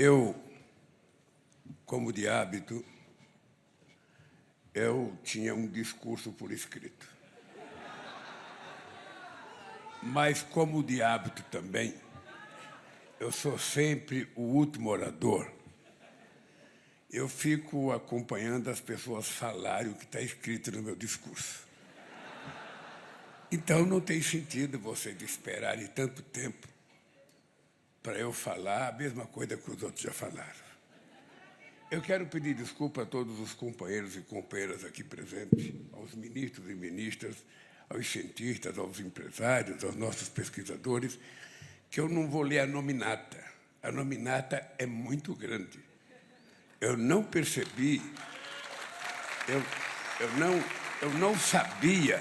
Eu, como de hábito, eu tinha um discurso por escrito. Mas, como de hábito também, eu sou sempre o último orador. Eu fico acompanhando as pessoas falarem o que está escrito no meu discurso. Então, não tem sentido vocês esperarem tanto tempo para eu falar a mesma coisa que os outros já falaram. Eu quero pedir desculpa a todos os companheiros e companheiras aqui presentes, aos ministros e ministras, aos cientistas, aos empresários, aos nossos pesquisadores, que eu não vou ler a nominata. A nominata é muito grande. Eu não percebi, eu não sabia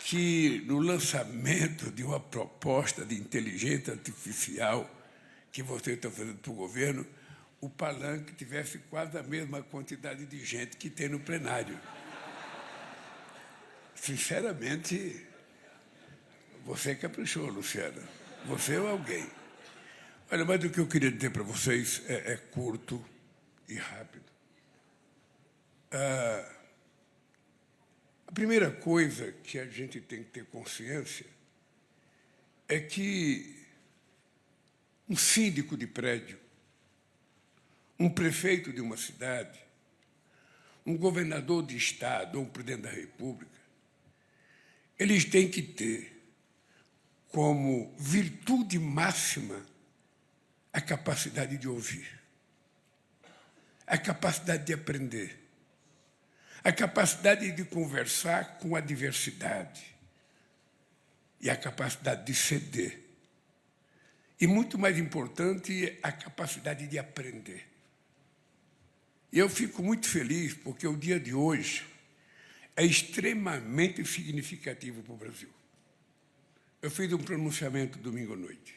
que no lançamento de uma proposta de inteligência artificial que você está fazendo para o governo, o palanque tivesse quase a mesma quantidade de gente que tem no plenário. Sinceramente, você caprichou, Luciana. Você ou alguém. Olha, mas o que eu queria dizer para vocês é curto e rápido. A primeira coisa que a gente tem que ter consciência é que um síndico de prédio, um prefeito de uma cidade, um governador de estado ou um presidente da República, eles têm que ter como virtude máxima a capacidade de ouvir, a capacidade de aprender, a capacidade de conversar com a diversidade e a capacidade de ceder. E, muito mais importante, a capacidade de aprender. E eu fico muito feliz porque o dia de hoje é extremamente significativo para o Brasil. Eu fiz um pronunciamento domingo à noite.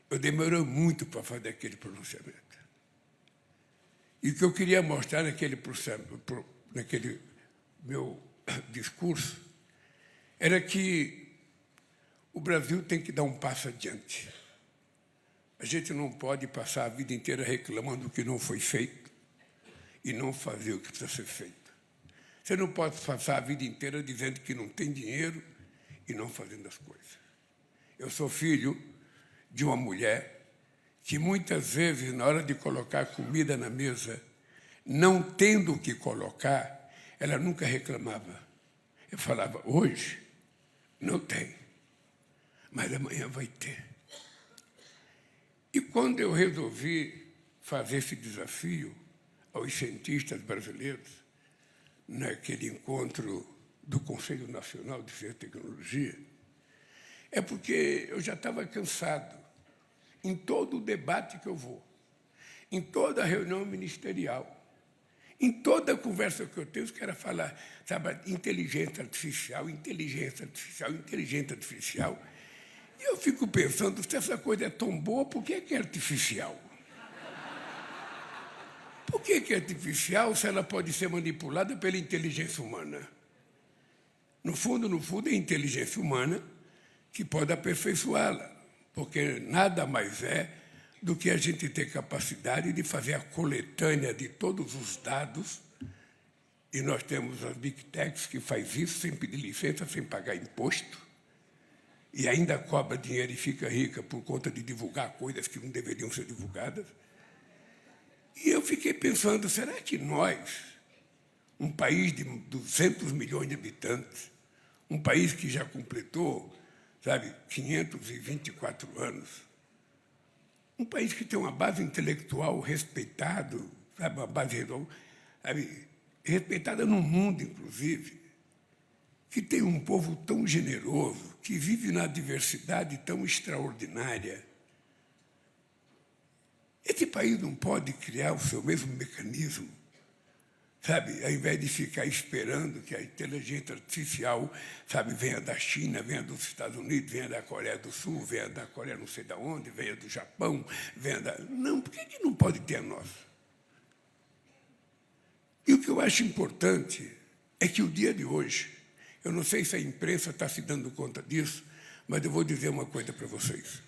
Eu demorei muito para fazer aquele pronunciamento. E o que eu queria mostrar naquele meu discurso era que o Brasil tem que dar um passo adiante. A gente não pode passar a vida inteira reclamando do que não foi feito e não fazer o que precisa ser feito. Você não pode passar a vida inteira dizendo que não tem dinheiro e não fazendo as coisas. Eu sou filho de uma mulher que muitas vezes, na hora de colocar comida na mesa, não tendo o que colocar, ela nunca reclamava. Eu falava, hoje não tem, mas amanhã vai ter. E quando eu resolvi fazer esse desafio aos cientistas brasileiros, naquele encontro do Conselho Nacional de Ciência e Tecnologia, é porque eu já estava cansado. Em todo o debate que eu vou, em toda a reunião ministerial, em toda a conversa que eu tenho, os caras falam, sabe, inteligência artificial, inteligência artificial, inteligência artificial. E eu fico pensando, se essa coisa é tão boa, por que é artificial? Por que é artificial se ela pode ser manipulada pela inteligência humana? No fundo, é a inteligência humana que pode aperfeiçoá-la, porque nada mais é do que a gente ter capacidade de fazer a coletânea de todos os dados, e nós temos as Big Techs que faz isso sem pedir licença, sem pagar imposto, e ainda cobra dinheiro e fica rica por conta de divulgar coisas que não deveriam ser divulgadas. E eu fiquei pensando, será que nós, um país de 200 milhões de habitantes, um país que já completou, 524 anos, um país que tem uma base intelectual respeitado, uma base respeitada no mundo, inclusive, que tem um povo tão generoso, que vive na diversidade tão extraordinária. Esse país não pode criar o seu mesmo mecanismo, ao invés de ficar esperando que a inteligência artificial, venha da China, venha dos Estados Unidos, venha da Coreia do Sul, venha da Coreia não sei de onde, venha do Japão, venha da... Não, por que não pode ter a nossa? E o que eu acho importante é que o dia de hoje, eu não sei se a imprensa está se dando conta disso, mas eu vou dizer uma coisa para vocês.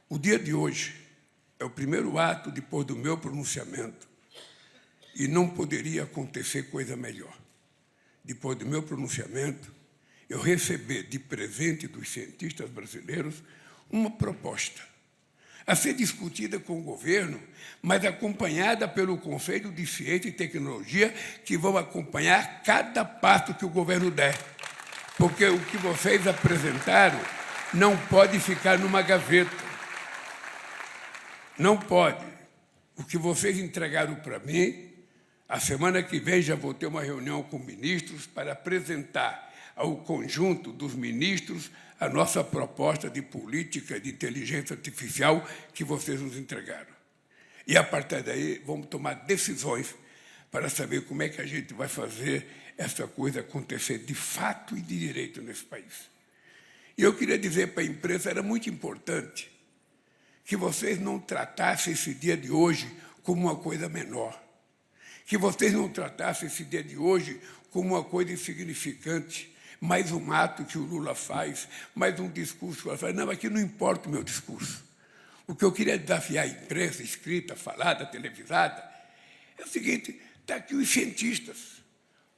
O dia de hoje É o primeiro ato depois do meu pronunciamento e não poderia acontecer coisa melhor. Depois do meu pronunciamento, eu recebi de presente dos cientistas brasileiros uma proposta a ser discutida com o governo, mas acompanhada pelo Conselho de Ciência e Tecnologia, que vão acompanhar cada passo que o governo der. Porque o que vocês apresentaram não pode ficar numa gaveta. Não pode. O que vocês entregaram para mim, a semana que vem já vou ter uma reunião com ministros para apresentar ao conjunto dos ministros a nossa proposta de política de inteligência artificial que vocês nos entregaram. E, a partir daí, vamos tomar decisões para saber como é que a gente vai fazer essa coisa acontecer de fato e de direito nesse país. E eu queria dizer para a imprensa, era muito importante que vocês não tratassem esse dia de hoje como uma coisa menor, que vocês não tratassem esse dia de hoje como uma coisa insignificante, mais um ato que o Lula faz, mais um discurso que ela faz. Não, aqui não importa o meu discurso. O que eu queria desafiar a imprensa, escrita, falada, televisada, é o seguinte, está aqui os cientistas.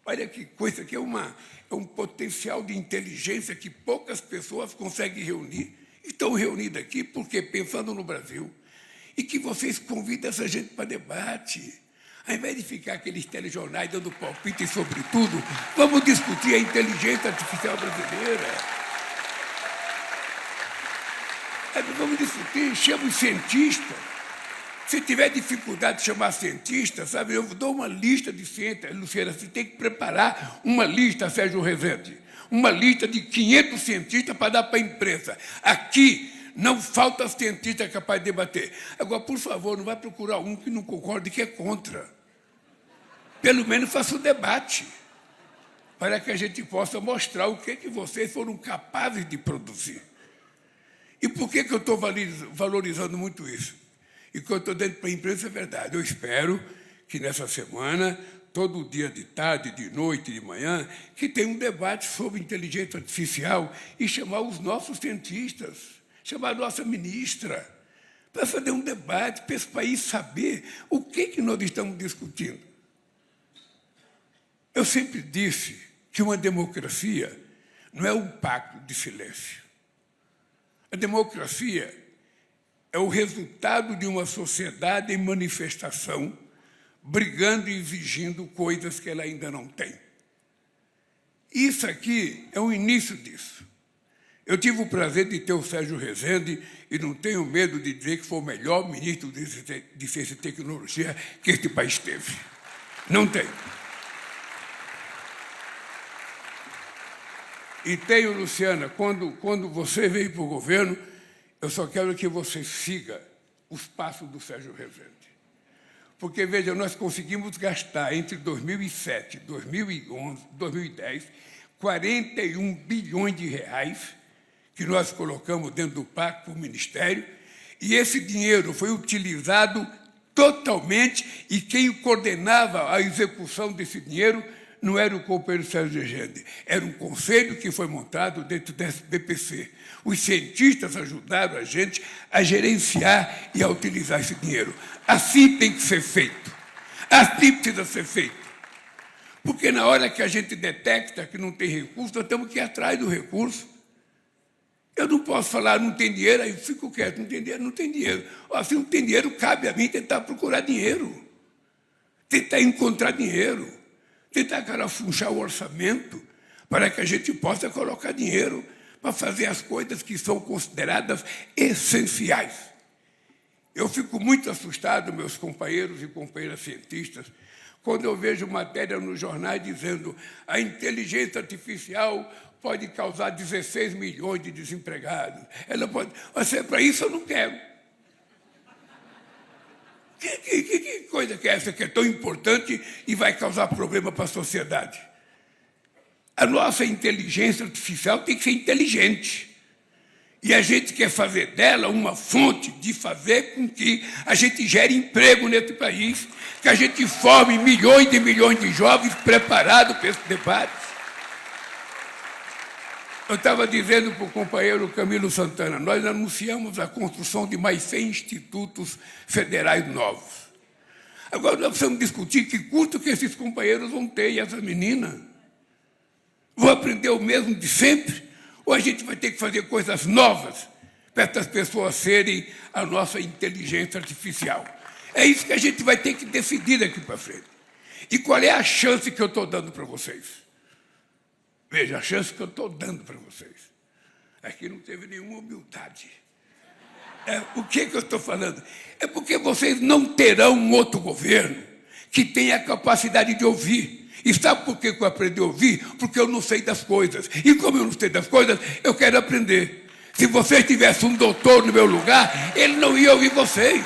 Olha que coisa, que é um potencial de inteligência que poucas pessoas conseguem reunir. Estão reunidas aqui porque pensando no Brasil. E que vocês convidam essa gente para debate. Ao invés de ficar aqueles telejornais dando palpite sobre tudo, vamos discutir a inteligência artificial brasileira. Vamos discutir, chama os cientistas. Se tiver dificuldade de chamar cientista, sabe, eu dou uma lista de cientistas. Luciana, você tem que preparar uma lista, Sérgio Rezende, uma lista de 500 cientistas para dar para a imprensa. Aqui não falta cientista capaz de debater. Agora, por favor, não vai procurar um que não concorde, que é contra. Pelo menos faça o debate, para que a gente possa mostrar o que vocês foram capazes de produzir. E por que eu estou valorizando muito isso? E o que eu estou dando para a imprensa é verdade. Eu espero que nessa semana, todo dia de tarde, de noite, de manhã, que tenha um debate sobre inteligência artificial e chamar os nossos cientistas, chamar a nossa ministra, para fazer um debate, para esse país saber o que nós estamos discutindo. Eu sempre disse que uma democracia não é um pacto de silêncio. A democracia é o resultado de uma sociedade em manifestação, brigando e exigindo coisas que ela ainda não tem. Isso aqui é o início disso. Eu tive o prazer de ter o Sérgio Rezende e não tenho medo de dizer que foi o melhor ministro de Ciência e Tecnologia que este país teve. Não tenho. E tenho, Luciana, quando você veio para o governo, eu só quero que você siga os passos do Sérgio Rezende. Porque, veja, nós conseguimos gastar entre 2007 e 2010, 41 bilhões de reais que nós colocamos dentro do pacto para o Ministério, e esse dinheiro foi utilizado totalmente, e quem coordenava a execução desse dinheiro não era o companheiro Sérgio Rezende, era um conselho que foi montado dentro da SBPC. Os cientistas ajudaram a gente a gerenciar e a utilizar esse dinheiro. Assim tem que ser feito. Assim precisa ser feito. Porque na hora que a gente detecta que não tem recurso, nós temos que ir atrás do recurso. Eu não posso falar, não tem dinheiro, aí fico quieto, não tem dinheiro, não tem dinheiro. Se não tem dinheiro, cabe a mim tentar procurar dinheiro, tentar encontrar dinheiro, tentar carafunchar o orçamento para que a gente possa colocar dinheiro para fazer as coisas que são consideradas essenciais. Eu fico muito assustado, meus companheiros e companheiras cientistas, quando eu vejo matéria nos jornais dizendo a inteligência artificial pode causar 16 milhões de desempregados. Ela pode... Para isso eu não quero. Que coisa que é essa que é tão importante e vai causar problema para a sociedade? A nossa inteligência artificial tem que ser inteligente. E a gente quer fazer dela uma fonte de fazer com que a gente gere emprego nesse país, que a gente forme milhões de jovens preparados para esse debate. Eu estava dizendo para o companheiro Camilo Santana, nós anunciamos a construção de mais 100 institutos federais novos. Agora nós precisamos discutir que custo que esses companheiros vão ter e essas meninas. Vão aprender o mesmo de sempre? Ou a gente vai ter que fazer coisas novas para essas pessoas serem a nossa inteligência artificial? É isso que a gente vai ter que decidir daqui para frente. E qual é a chance que eu estou dando para vocês? Veja, a chance que eu estou dando para vocês. Aqui não teve nenhuma humildade. O que eu estou falando? É porque vocês não terão um outro governo que tenha a capacidade de ouvir. E sabe por que eu aprendi a ouvir? Porque eu não sei das coisas. E como eu não sei das coisas, eu quero aprender. Se vocês tivessem um doutor no meu lugar, ele não ia ouvir vocês.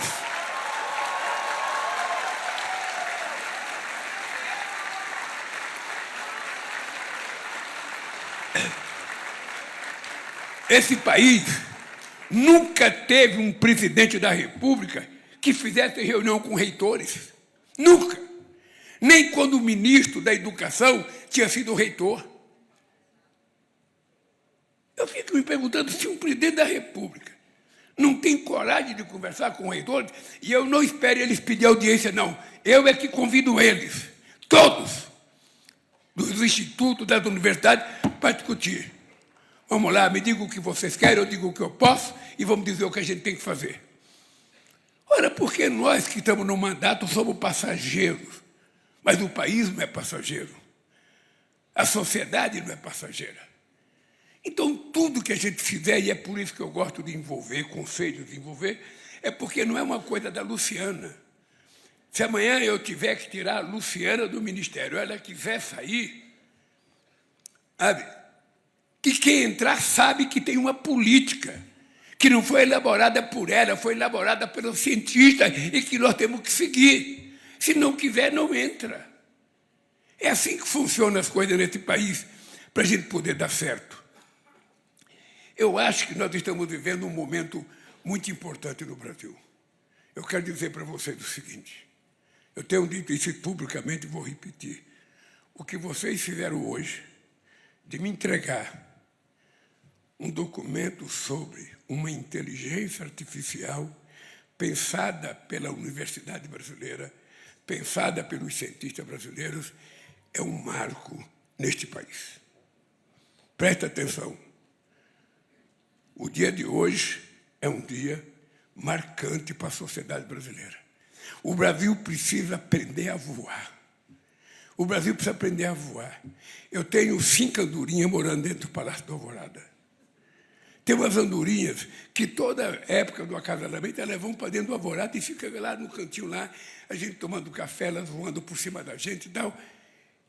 Esse país nunca teve um presidente da República que fizesse reunião com reitores. Nunca. Nem quando o ministro da Educação tinha sido reitor. Eu fico me perguntando se um presidente da República não tem coragem de conversar com reitores, e eu não espero eles pedir audiência, não. Eu é que convido eles, todos, dos institutos, das universidades, para discutir. Vamos lá, me diga o que vocês querem, eu digo o que eu posso, e vamos dizer o que a gente tem que fazer. Ora, porque nós que estamos no mandato somos passageiros, mas o país não é passageiro. A sociedade não é passageira. Então, tudo que a gente fizer, e é por isso que eu gosto de envolver, conselhos de envolver, é porque não é uma coisa da Luciana. Se amanhã eu tiver que tirar a Luciana do ministério, ela quiser sair, sabe? Que quem entrar sabe que tem uma política que não foi elaborada por ela, foi elaborada pelos cientistas e que nós temos que seguir. Se não quiser, não entra. É assim que funcionam as coisas nesse país, para a gente poder dar certo. Eu acho que nós estamos vivendo um momento muito importante no Brasil. Eu quero dizer para vocês o seguinte, eu tenho dito isso publicamente e vou repetir. O que vocês fizeram hoje, de me entregar um documento sobre uma inteligência artificial pensada pela Universidade Brasileira, pensada pelos cientistas brasileiros, é um marco neste país. Presta atenção. O dia de hoje é um dia marcante para a sociedade brasileira. O Brasil precisa aprender a voar. O Brasil precisa aprender a voar. Eu tenho 5 andorinhas morando dentro do Palácio da Alvorada. Tem umas andorinhas que toda época do acasalamento elas vão para dentro do alvorada e ficam lá no cantinho lá, a gente tomando café, elas voando por cima da gente e tal.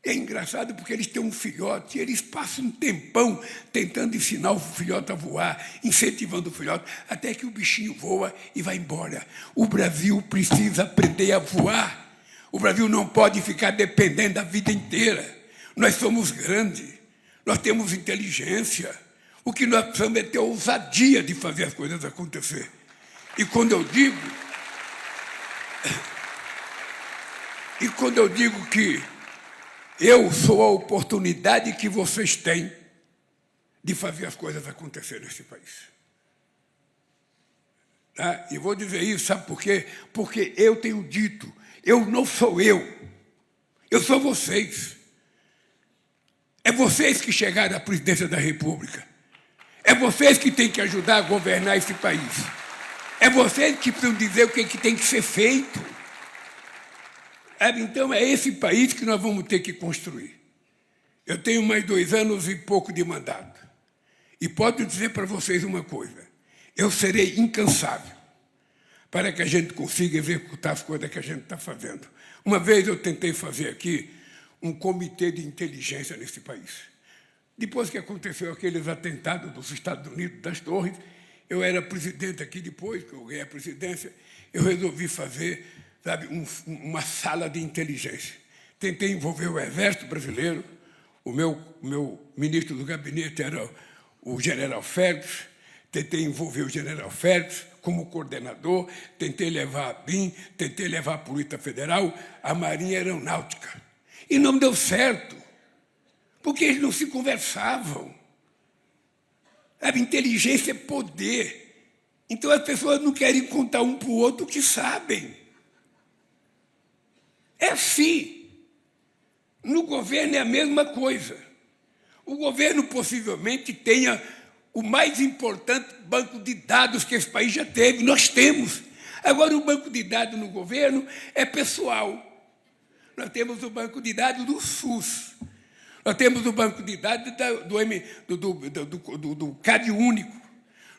É engraçado porque eles têm um filhote e eles passam um tempão tentando ensinar o filhote a voar, incentivando o filhote, até que o bichinho voa e vai embora. O Brasil precisa aprender a voar. O Brasil não pode ficar dependendo da vida inteira. Nós somos grandes, nós temos inteligência. O que nós precisamos é ter ousadia de fazer as coisas acontecer. E quando eu digo que eu sou a oportunidade que vocês têm de fazer as coisas acontecer nesse país. Tá? E vou dizer isso, sabe por quê? Porque eu tenho dito, eu não sou eu sou vocês. É vocês que chegaram à presidência da República. É vocês que têm que ajudar a governar esse país. É vocês que precisam dizer o que tem que ser feito. Então, é esse país que nós vamos ter que construir. Eu tenho mais 2 anos e pouco de mandato. E posso dizer para vocês uma coisa. Eu serei incansável para que a gente consiga executar as coisas que a gente está fazendo. Uma vez eu tentei fazer aqui um comitê de inteligência nesse país. Depois que aconteceu aqueles atentados dos Estados Unidos, das torres, eu era presidente aqui, depois que eu ganhei a presidência, eu resolvi fazer, sabe, uma sala de inteligência. Tentei envolver o Exército Brasileiro, o meu ministro do gabinete era o general Félix, tentei envolver o general Félix como coordenador, tentei levar a BIM, tentei levar a Polícia Federal, a Marinha Aeronáutica. E não deu certo. Porque eles não se conversavam. Sabe, inteligência é poder. Então as pessoas não querem contar um para o outro o que sabem. É assim. No governo é a mesma coisa. O governo possivelmente tenha o mais importante banco de dados que esse país já teve. Nós temos. Agora, o banco de dados no governo é pessoal. Nós temos o banco de dados do SUS. Nós temos o banco de dados do CAD único.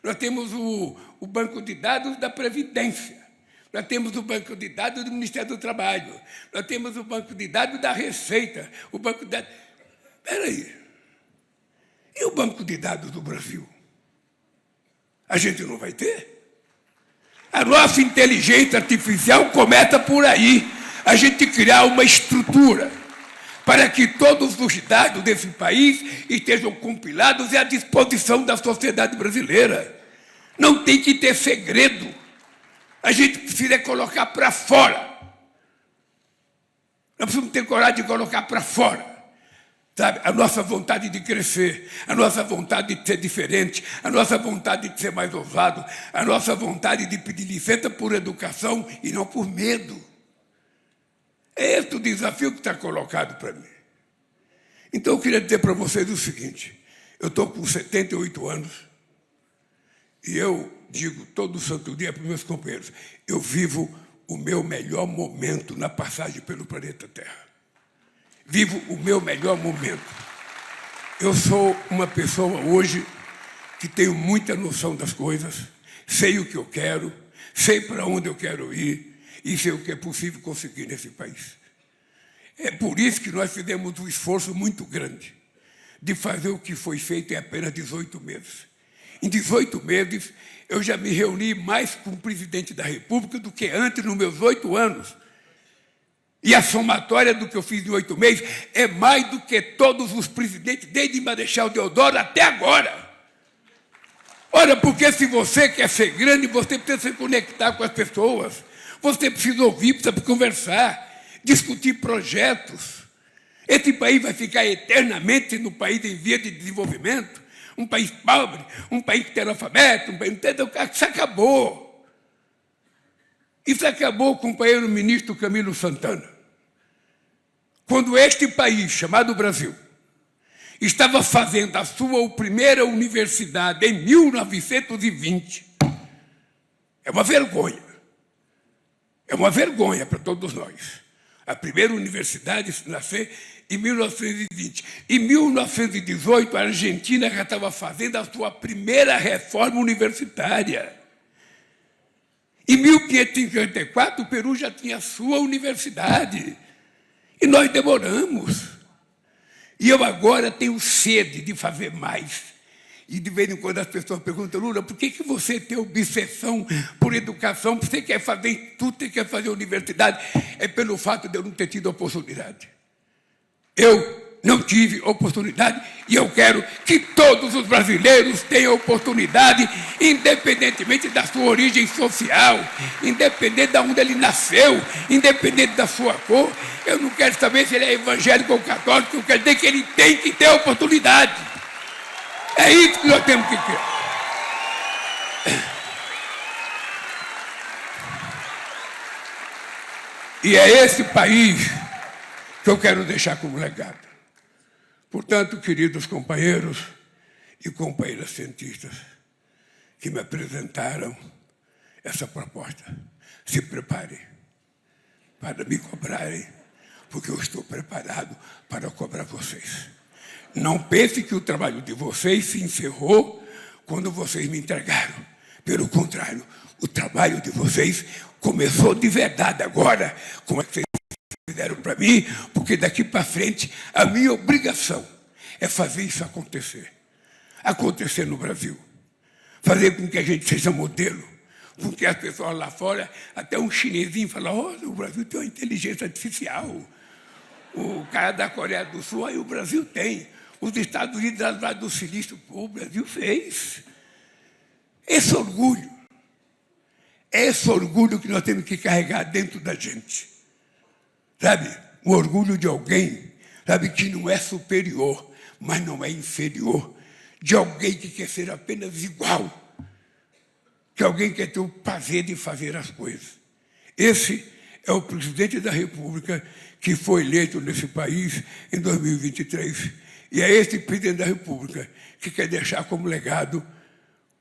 Nós temos o banco de dados da Previdência. Nós temos o banco de dados do Ministério do Trabalho. Nós temos o banco de dados da Receita. O banco de dados... Espera aí. E o banco de dados do Brasil? A gente não vai ter? A nossa inteligência artificial começa por aí. A gente criar uma estrutura para que todos os dados desse país estejam compilados e à disposição da sociedade brasileira. Não tem que ter segredo. A gente precisa colocar para fora. Nós precisamos ter coragem de colocar para fora. Sabe, a nossa vontade de crescer, a nossa vontade de ser diferente, a nossa vontade de ser mais ousado, a nossa vontade de pedir licença por educação e não por medo. É esse o desafio que está colocado para mim. Então, eu queria dizer para vocês o seguinte: eu estou com 78 anos e eu digo todo santo dia para os meus companheiros, eu vivo o meu melhor momento na passagem pelo planeta Terra. Vivo o meu melhor momento. Eu sou uma pessoa hoje que tenho muita noção das coisas, sei o que eu quero, sei para onde eu quero ir e sei o que é possível conseguir nesse país. É por isso que nós fizemos um esforço muito grande de fazer o que foi feito em apenas 18 meses. Em 18 meses, eu já me reuni mais com o presidente da República do que antes nos meus 8 anos. E a somatória do que eu fiz em 8 meses é mais do que todos os presidentes, desde Marechal Deodoro até agora. Ora, porque se você quer ser grande, você precisa se conectar com as pessoas. Você precisa ouvir, precisa conversar, discutir projetos. Esse país vai ficar eternamente no país em via de desenvolvimento, um país pobre, um país que tem analfabeto, um país... Isso acabou. Isso acabou, companheiro ministro Camilo Santana. Quando este país, chamado Brasil, estava fazendo a sua primeira universidade em 1920, é uma vergonha. É uma vergonha para todos nós. A primeira universidade nasceu em 1920. Em 1918, a Argentina já estava fazendo a sua primeira reforma universitária. Em 1554, o Peru já tinha a sua universidade. E nós demoramos. E eu agora tenho sede de fazer mais. E de vez em quando as pessoas perguntam, Lula, por que você tem obsessão por educação? Você quer fazer tudo, você quer fazer universidade? É pelo fato de eu não ter tido oportunidade. Eu não tive oportunidade e eu quero que todos os brasileiros tenham oportunidade, independentemente da sua origem social, independente de onde ele nasceu, independente da sua cor. Eu não quero saber se ele é evangélico ou católico, eu quero dizer que ele tem que ter oportunidade. É isso que nós temos que ter. E é esse país que eu quero deixar como legado. Portanto, queridos companheiros e companheiras cientistas que me apresentaram essa proposta, se preparem para me cobrarem, porque eu estou preparado para cobrar vocês. Não pense que o trabalho de vocês se encerrou quando vocês me entregaram. Pelo contrário, o trabalho de vocês começou de verdade agora, como é que vocês fizeram para mim, porque daqui para frente a minha obrigação é fazer isso acontecer. Acontecer no Brasil. Fazer com que a gente seja modelo. Com que as pessoas lá fora, até um chinesinho fala, olha, o Brasil tem uma inteligência artificial. O cara da Coreia do Sul, aí o Brasil tem. Os Estados Unidos, lá do Silício, o Brasil fez. Esse orgulho que nós temos que carregar dentro da gente. Sabe? O orgulho de alguém, sabe, que não é superior, mas não é inferior. de alguém que quer ser apenas igual, que alguém quer ter o prazer de fazer as coisas. Esse é o presidente da República que foi eleito nesse país em 2023. E é esse presidente da República que quer deixar como legado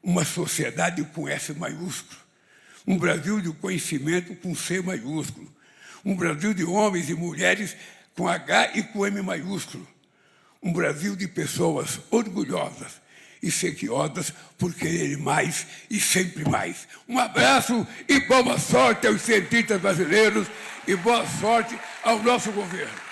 uma sociedade com S maiúsculo, um Brasil de conhecimento com C maiúsculo, um Brasil de homens e mulheres com H e com M maiúsculo, um Brasil de pessoas orgulhosas e sequiosas por querer mais e sempre mais. Um abraço e boa sorte aos cientistas brasileiros e boa sorte ao nosso governo.